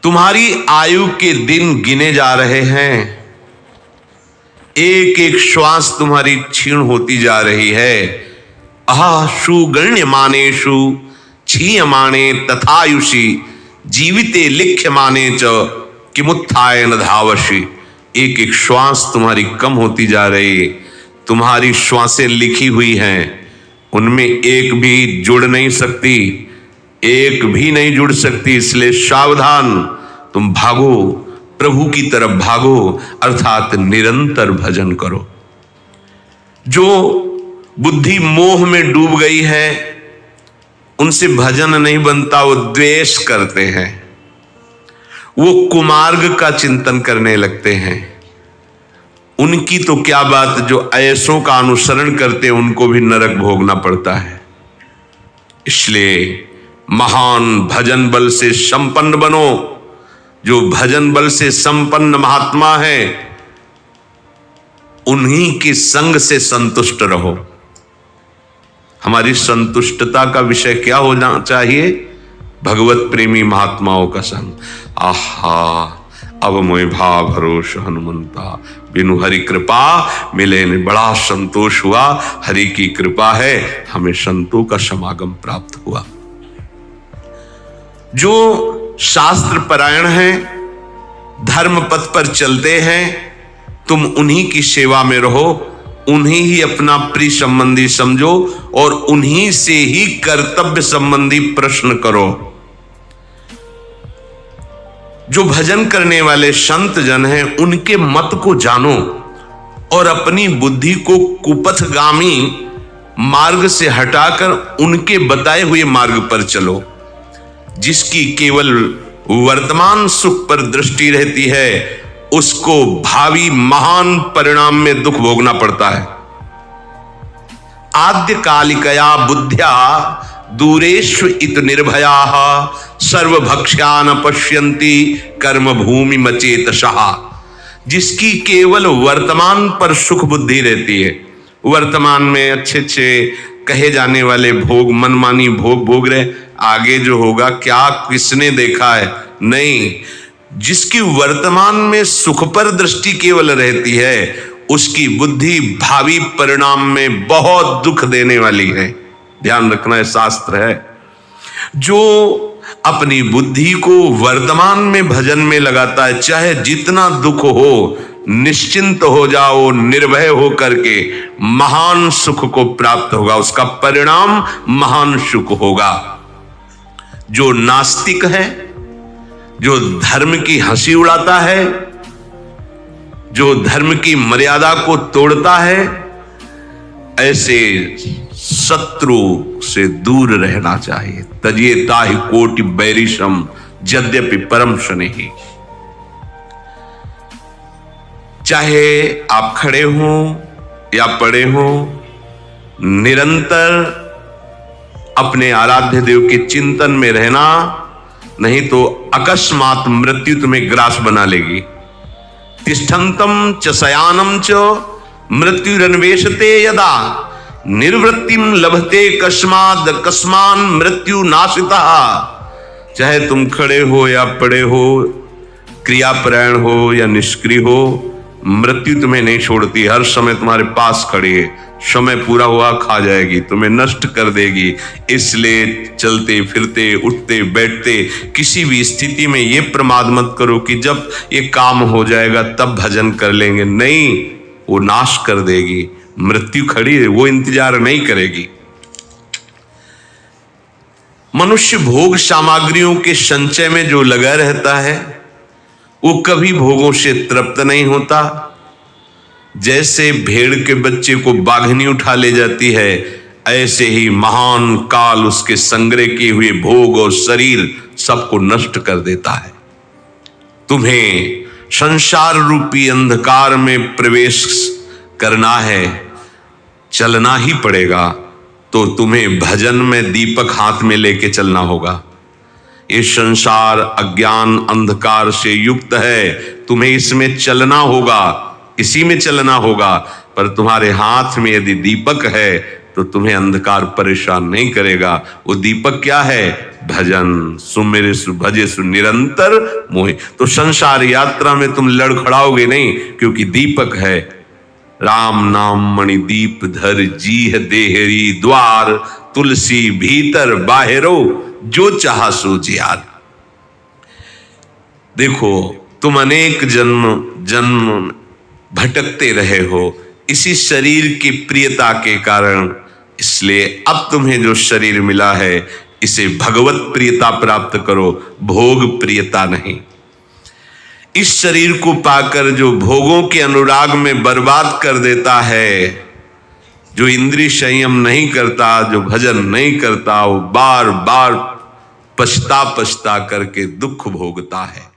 तुम्हारी आयु के दिन गिने जा रहे हैं, एक एक श्वास तुम्हारी क्षीण होती जा रही है। आशु गण्यमानेषु क्षीयमाणे तथायुषि जीविते लिख्यमाने च किमुत्थाय न धावसि। एक एक श्वास तुम्हारी कम होती जा रही है। तुम्हारी श्वासें लिखी हुई हैं, उनमें एक भी जुड़ नहीं सकती, एक भी नहीं जुड़ सकती। इसलिए सावधान, तुम भागो, प्रभु की तरफ भागो, अर्थात निरंतर भजन करो। जो बुद्धि मोह में डूब गई है उनसे भजन नहीं बनता, वो द्वेष करते हैं, वो कुमार्ग का चिंतन करने लगते हैं। उनकी तो क्या बात, जो ऐसों का अनुसरण करते हैं उनको भी नरक भोगना पड़ता है। इसलिए महान भजन बल से संपन्न बनो। जो भजन बल से संपन्न महात्मा है उन्हीं के संग से संतुष्ट रहो। हमारी संतुष्टता का विषय क्या होना चाहिए? भगवत प्रेमी महात्माओं का संग। आहा, अब मोय भाव भरोस हनुमंता, बिनु हरि कृपा मिले ने बड़ा संतोष हुआ। हरि की कृपा है, हमें संतों का समागम प्राप्त हुआ। जो शास्त्र परायण हैं, धर्म पथ पर चलते हैं, तुम उन्हीं की सेवा में रहो, उन्हीं ही अपना प्रिय संबंधी समझो और उन्हीं से ही कर्तव्य संबंधी प्रश्न करो। जो भजन करने वाले संत जन हैं उनके मत को जानो और अपनी बुद्धि को कुपथगामी मार्ग से हटाकर उनके बताए हुए मार्ग पर चलो। जिसकी केवल वर्तमान सुख पर दृष्टि रहती है उसको भावी महान परिणाम में दुख भोगना पड़ता है। आद्य कालिकया बुद्ध्या दूरेषु इत निर्भया सर्वभक्ष्यान पश्यन्ति कर्म भूमि मचेतशः। जिसकी केवल वर्तमान पर सुख बुद्धि रहती है, वर्तमान में अच्छे अच्छे कहे जाने वाले भोग, मनमानी भोग भोग रहे, आगे जो होगा क्या किसने देखा है? नहीं। जिसकी वर्तमान में सुख पर दृष्टि केवल रहती है उसकी बुद्धि भावी परिणाम में बहुत दुख देने वाली है। ध्यान रखना है, शास्त्र है। जो अपनी बुद्धि को वर्तमान में भजन में लगाता है, चाहे जितना दुख हो, निश्चिंत हो जाओ, निर्भय हो करके महान सुख को प्राप्त होगा, उसका परिणाम महान सुख होगा। जो नास्तिक है, जो धर्म की हंसी उड़ाता है, जो धर्म की मर्यादा को तोड़ता है, ऐसे शत्रु से दूर रहना चाहिए। तजिए ताहि कोटि बैरिशम यद्यपि परम शनेहि। चाहे आप खड़े हो या पड़े हो, निरंतर अपने आराध्य देव के चिंतन में रहना, नहीं तो अकस्मात मृत्यु तुम्हें ग्रास बना लेगी। तिष्ठन्तम च शयानम च मृत्युरन्वेषते यदा निर्वृत्तिम लभते कस्माद कस्मान मृत्यु नाशिता। चाहे तुम खड़े हो या पड़े हो, क्रियापरायण हो या निष्क्रिय हो, मृत्यु तुम्हें नहीं छोड़ती, हर समय तुम्हारे पास खड़ी है। समय पूरा हुआ खा जाएगी, तुम्हें नष्ट कर देगी। इसलिए चलते फिरते उठते बैठते किसी भी स्थिति में ये प्रमाद मत करो कि जब ये काम हो जाएगा तब भजन कर लेंगे। नहीं, वो नाश कर देगी। मृत्यु खड़ी है, वो इंतजार नहीं करेगी। मनुष्य भोग सामग्रियों के संचय में जो लगा रहता है वो कभी भोगों से तृप्त नहीं होता। जैसे भेड़ के बच्चे को बाघनी उठा ले जाती है, ऐसे ही महान काल उसके संग्रह किए हुए भोग और शरीर सबको नष्ट कर देता है। तुम्हें संसार रूपी अंधकार में प्रवेश करना है, चलना ही पड़ेगा, तो तुम्हें भजन में दीपक हाथ में लेके चलना होगा। ये संसार अज्ञान अंधकार से युक्त है, तुम्हें इसमें चलना होगा, इसी में चलना होगा। पर तुम्हारे हाथ में यदि दीपक है तो तुम्हें अंधकार परेशान नहीं करेगा। वो दीपक क्या है? भजन। सुमेरे सु भजे सु निरंतर मोहि। तो संसार यात्रा में तुम लड़खड़ाओगे नहीं, क्योंकि दीपक है। राम नाम मणि दीप धर जीह देहरी द्वार, तुलसी भीतर बाहरो जो चाहा सो जियार। देखो, तुम अनेक जन्म भटकते रहे हो इसी शरीर की प्रियता के कारण, इसलिए अब तुम्हें जो शरीर मिला है इसे भगवत प्रियता प्राप्त करो, भोग प्रियता नहीं। इस शरीर को पाकर जो भोगों के अनुराग में बर्बाद कर देता है, जो इंद्रिय संयम नहीं करता, जो भजन नहीं करता, वो बार बार पछता करके दुख भोगता है।